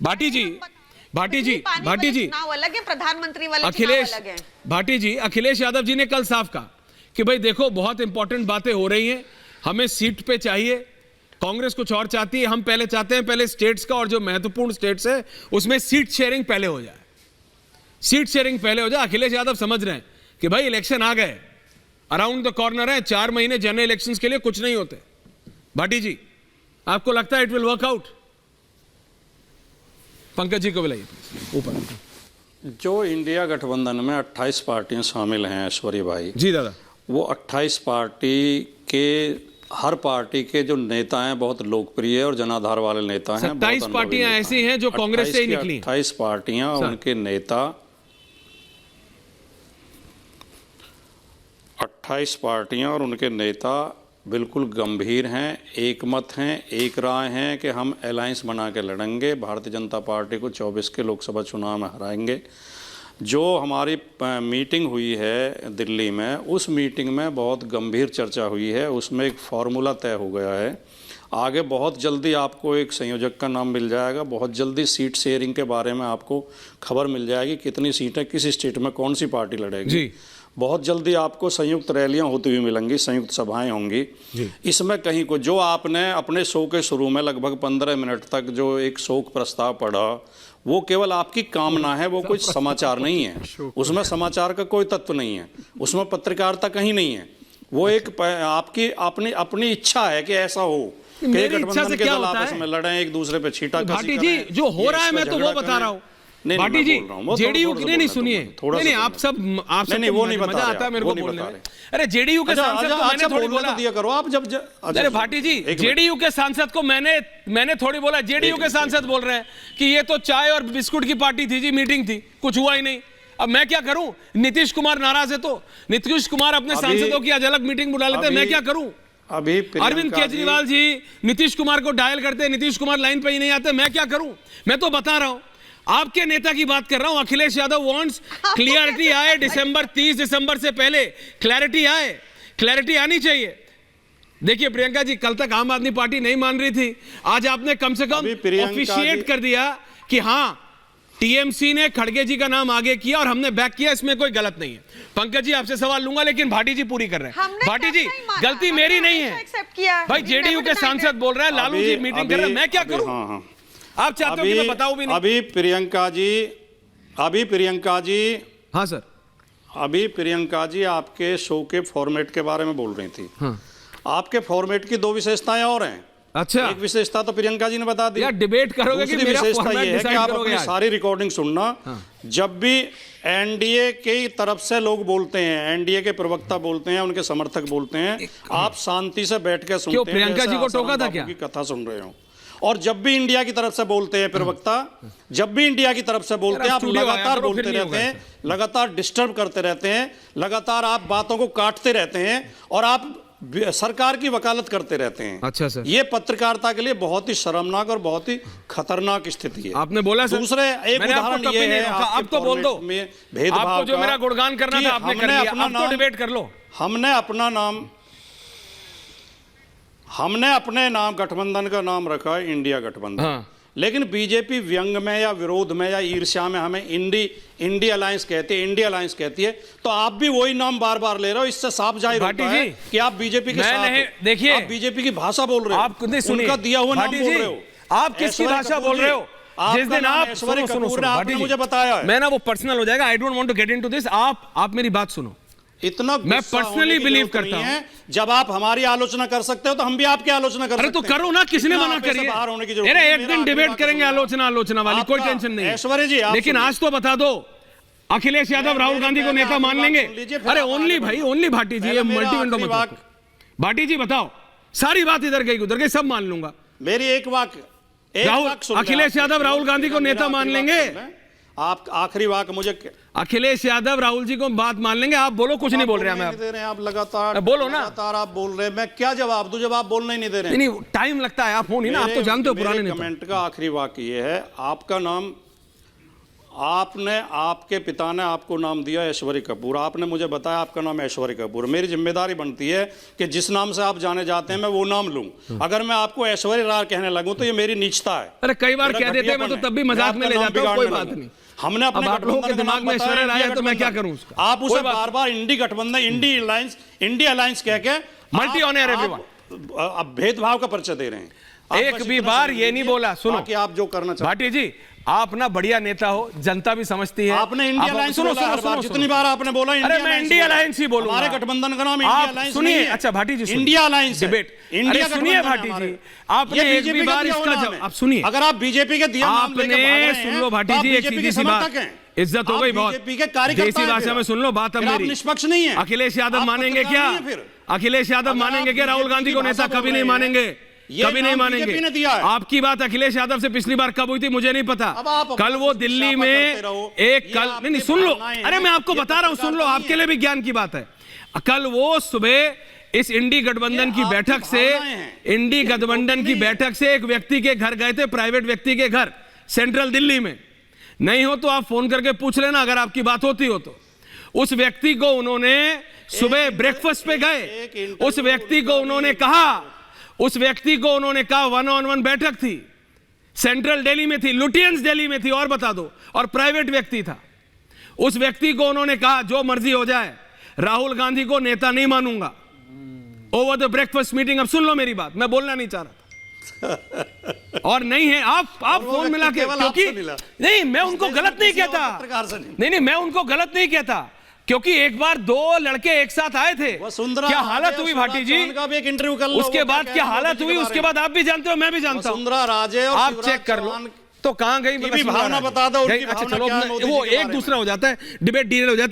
भाटी जी चुनाव अलग है, प्रधानमंत्री वाले अखिलेश चुनाव अलग है। भाटी जी, अखिलेश यादव जी ने कल साफ कहा कि भाई देखो बहुत इंपॉर्टेंट बातें हो रही हैं, हमें सीट पे चाहिए, कांग्रेस कुछ और चाहती है, हम पहले चाहते हैं पहले स्टेट्स का और जो महत्वपूर्ण स्टेट्स है उसमें सीट शेयरिंग पहले हो जाए, सीट शेयरिंग पहले हो जाए। अखिलेश यादव समझ रहे हैं कि भाई इलेक्शन आ गए, अराउंड द कॉर्नर है, 4 महीने जनरल इलेक्शंस के लिए कुछ नहीं होते। भाटी जी, आपको लगता है it will work out? Pankaj ji को बुलाइए ऊपर। जो इंडिया गठबंधन में 28 पार्टियां शामिल हैं ऐश्वर्य भाई जी दादा, वो 28 पार्टी के हर पार्टी के जो नेता हैं बहुत लोकप्रिय और जनाधार वाले नेता हैं। 27 पार्टियां ऐसी हैं जो कांग्रेस से ही निकली हैं। 28 पार्टियां, उनके नेता 28 पार्टियां और उनके नेता बिल्कुल गंभीर हैं, एकमत हैं, एक राय हैं कि हम अलायंस बना के लड़ेंगे, भारतीय जनता पार्टी को 24 के लोकसभा चुनाव में हराएंगे। जो हमारी मीटिंग हुई है दिल्ली में, उस मीटिंग में बहुत गंभीर चर्चा हुई है, उसमें एक फार्मूला तय हो गया है। आगे बहुत जल्दी आपको एक संयोजक का नाम मिल जाएगा, बहुत जल्दी सीट शेयरिंग के बारे में आपको खबर मिल जाएगी, कितनी सीटें किस स्टेट में कौन सी पार्टी लड़ेगी। बहुत जल्दी आपको संयुक्त रैलियां होती हुई मिलेंगी, संयुक्त सभाएं होंगी। इसमें कहीं को जो आपने अपने शो के शुरू में लगभग 15 मिनट तक जो एक शोक प्रस्ताव पढ़ा, वो केवल आपकी कामना है, वो कोई समाचार नहीं है, उसमें समाचार का कोई तत्व नहीं है, उसमें पत्रकारिता कहीं नहीं है। वो एक आपकी अपनी इच्छा है कि ऐसा हो, गठबंधन के दल आपस में लड़ें, एक दूसरे पे छीटा भाटी जी जो हो रहा है मैं तो वो बता रहा हूँ। भाटी जी, जेडीयू की नहीं सुनिए, नहीं आप सब वो नहीं मजा आता है मेरे को बोलने में। अरे जेडीयू के सांसद को मैंने थोड़ी बोला दिया करो आप जब अरे भाटी जी, जेडीयू के सांसद को मैंने थोड़ी बोला, जेडीयू के सांसद बोल रहे हैं कि ये तो चाय और बिस्कुट की पार्टी थी जी, मीटिंग थी, कुछ हुआ ही नहीं। अब मैं क्या करूं? नीतीश कुमार नाराज है तो नीतीश कुमार अपने सांसदों की आज अलग मीटिंग बुला लेते हैं, मैं क्या करूं? अभी अरविंद केजरीवाल जी नीतीश कुमार को डायल करते हैं, नीतीश कुमार लाइन पे ही नहीं आते, मैं क्या करूं? मैं तो बता रहा हूं, आपके नेता की बात कर रहा हूं। अखिलेश यादव वांट्स क्लियरिटी आए, 30 दिसंबर से पहले क्लैरिटी आए, क्लैरिटी आनी चाहिए। देखिए प्रियंका जी, कल तक आम आदमी पार्टी नहीं मान रही थी, आज आपने कम से कम ऑफिशिएट कर दिया कि हां टीएमसी ने खड़गे जी का नाम आगे किया और हमने बैक किया, इसमें कोई गलत नहीं है। पंकज जी आपसे सवाल लूंगा, लेकिन भाटी जी पूरी कर रहे हैं। भाटी जी गलती मेरी नहीं है भाई, जेडीयू के सांसद बोल रहे हैं, लालू जी मीटिंग कर रहे हैं, मैं क्या करूं? आप चाहते हो कि मैं बताऊं भी नहीं? अभी प्रियंका जी हाँ सर, अभी प्रियंका जी आपके शो के फॉर्मेट के बारे में बोल रही थी। हाँ। आपके फॉर्मेट की 2 विशेषताएं और हैं। अच्छा, एक विशेषता तो प्रियंका जी ने बता दी, यार डिबेट करोगे कि मेरा विशेषता फॉर्मेट ये है कि आप अपनी आज? सारी रिकॉर्डिंग सुनना। हाँ। जब भी एनडीए की तरफ से लोग बोलते हैं, एनडीए के प्रवक्ता बोलते हैं, उनके समर्थक बोलते हैं, आप शांति से बैठ के सुनते हैं। प्रियंका जी को टोका था क्या? की कथा सुन रहे हो। और जब भी इंडिया की तरफ से बोलते हैं प्रवक्ता, जब भी इंडिया की तरफ से बोलते हैं, आप लगातार बोलते रहते हैं, लगातार डिस्टर्ब करते रहते हैं, लगातार आप बातों को काटते रहते हैं और आप सरकार की वकालत करते रहते हैं। अच्छा सर, ये पत्रकारिता के लिए बहुत ही शर्मनाक और बहुत ही खतरनाक स्थिति है। आपने बोला सर, दूसरे एक उदाहरण ये है, आप तो बोल दो, भेदभाव जो मेरा गुणगान करना था आपने कर लिया, अब तो डिबेट कर लो। हमने अपने नाम गठबंधन का नाम रखा है इंडिया गठबंधन। हाँ। लेकिन बीजेपी व्यंग में या विरोध में या ईर्ष्या में हमें इंडिया अलायंस कहती है, इंडिया अलायंस कहती है, तो आप भी वही नाम बार बार ले रहे हो। इससे साफ जाहिर होता है कि आप बीजेपी के साथ हो। देखिए, आप बीजेपी की भाषा बोल रहे हो, आप उनका दिया हुआ नाम बोल रहे हो। आप किसकी भाषा बोल रहे हो? जिस दिन आप ऐश्वर्य कपूर ने आपने मुझे बताया है, मैं ना वो पर्सनल हो जाएगा, I don't want to get into this. आप मेरी बात सुनो, इतना मैं पर्सनली बिलीव करता हूं, जब आप हमारी आलोचना कर सकते हो तो हम भी आपकी आलोचना कर सकते हैं। अरे तो करो ना, किसने मना करी है? बाहर होने की जरूरत नहीं। एक दिन डिबेट करेंगे आलोचना वाली, कोई टेंशन नहीं। ऐश्वर्य जी, लेकिन आज तो बता दो, अखिलेश यादव राहुल गांधी को नेता मान लेंगे? अरे ओनली भाई, ओनली भाटी जी, ये मल्टी विंडो मत। भाटी जी बताओ, सारी बात इधर गई सब मान लूंगा। मेरी एक वाक्य, राहुल अखिलेश यादव राहुल गांधी को नेता मान लेंगे? आप आखिरी वाक्य मुझे, अखिलेश यादव राहुल जी को बात मान लेंगे? आप बोलो, कुछ नहीं बोल रहे हैं। आप लगातार बोलो ना, लगातार आप बोल रहे हैं, मैं क्या जवाब दूं जब आप बोलने ही नहीं दे रहे? नहीं, टाइम लगता है, आप हो नहीं ना, आप तो जानते हो पुराने कमेंट का आखिरी वाक्य ये है, आपका नाम आपने, आपके पिता ने आपको नाम दिया ऐश्वर्य कपूर, आपने मुझे बताया आपका नाम ऐश्वर्य कपूर। मेरी जिम्मेदारी बनती है कि जिस नाम से आप जाने जाते हैं मैं वो नाम लूं। अगर मैं आपको ऐश्वर्य राय कहने लगूं तो ये मेरी नीचता है। अरे कई बार कह देते हैं, मैं तो तब भी मजाक में ले जाता हूं, कोई बात नहीं। हमने अपने आप लोगों के दिमाग में ऐश्वर्य राय है तो मैं क्या करूं उसका? आप उसे बार-बार इंडी गठबंधन, इंडी अलायंस कह के मल्टी ऑनर एवरीवन अब भेदभाव का परिचय दे रहे हैं। एक भी बार ये नहीं बोला। सुनो कि आप जो करना चाहते भाटी जी, आप ना बढ़िया नेता हो, जनता भी समझती है। आपने इंडिया अलायंस सुनो बोला, सुनो सुनो, जितनी बार आपने बोला अरे मैं इंडिया अलायंस ही बोलूंगा। हमारे गठबंधन का नाम इंडिया अलायंस सुनिए। नहीं है। अच्छा भाटी जी, इंडिया अलायंस डिबेट, इंडिया सुनिए भाटी जी, आपने एक भी बार इसका जवाब, आप सुनिए, अगर आप बीजेपी के दिया नाम लेके भाग रहे हैं, सुन लो भाटी जी, एक सीधी सी बात, इज्जत हो गई बहुत, देसी भाषा में सुन लो बात। अब मेरी निष्पक्ष नहीं है। अखिलेश यादव मानेंगे क्या? अखिलेश यादव मानेंगे क्या राहुल गांधी को नेता? कभी नहीं मानेंगे, कभी नहीं मानेंगे। आपकी बात अखिलेश यादव से पिछली बार कब हुई थी मुझे नहीं पता। कल वो दिल्ली में एक कल नहीं, सुन लो, अरे मैं आपको बता रहा हूं, सुन लो, आपके लिए भी ज्ञान की बात है। कल वो सुबह इस इंडी गठबंधन की बैठक से, इंडी गठबंधन की बैठक से एक व्यक्ति के घर गए थे, प्राइवेट व्यक्ति के घर, सेंट्रल दिल्ली में। नहीं हो तो आप फोन करके पूछ लेना अगर आपकी बात होती हो तो। उस व्यक्ति को उन्होंने सुबह ब्रेकफास्ट पे गए, उस व्यक्ति को उन्होंने कहा, उस व्यक्ति को उन्होंने कहा, 1-on-1 बैठक थी, सेंट्रल दिल्ली में थी, लुटियंस दिल्ली में थी, और बता दो, और प्राइवेट व्यक्ति था। उस व्यक्ति को उन्होंने कहा जो मर्जी हो जाए, राहुल गांधी को नेता नहीं मानूंगा, ओवर द ब्रेकफास्ट मीटिंग। अब सुन लो मेरी बात, मैं बोलना नहीं चाह रहा था। और नहीं है, आप फोन मिला के, क्योंकि नहीं मैं उनको गलत नहीं कहता, नहीं मैं उनको गलत नहीं कहता, क्योंकि एक बार दो लड़के एक साथ आए थे, क्या हालत हुई भाटी जी, उसके बाद क्या हालत हुई, उसके बाद आप भी जानते हो, मैं भी जानता हूं, आप चेक कर लो। तो कहां गई भावना बता दो। अच्छा चलो, वो एक दूसरा हो जाता है, डिबेट डील हो जाती है।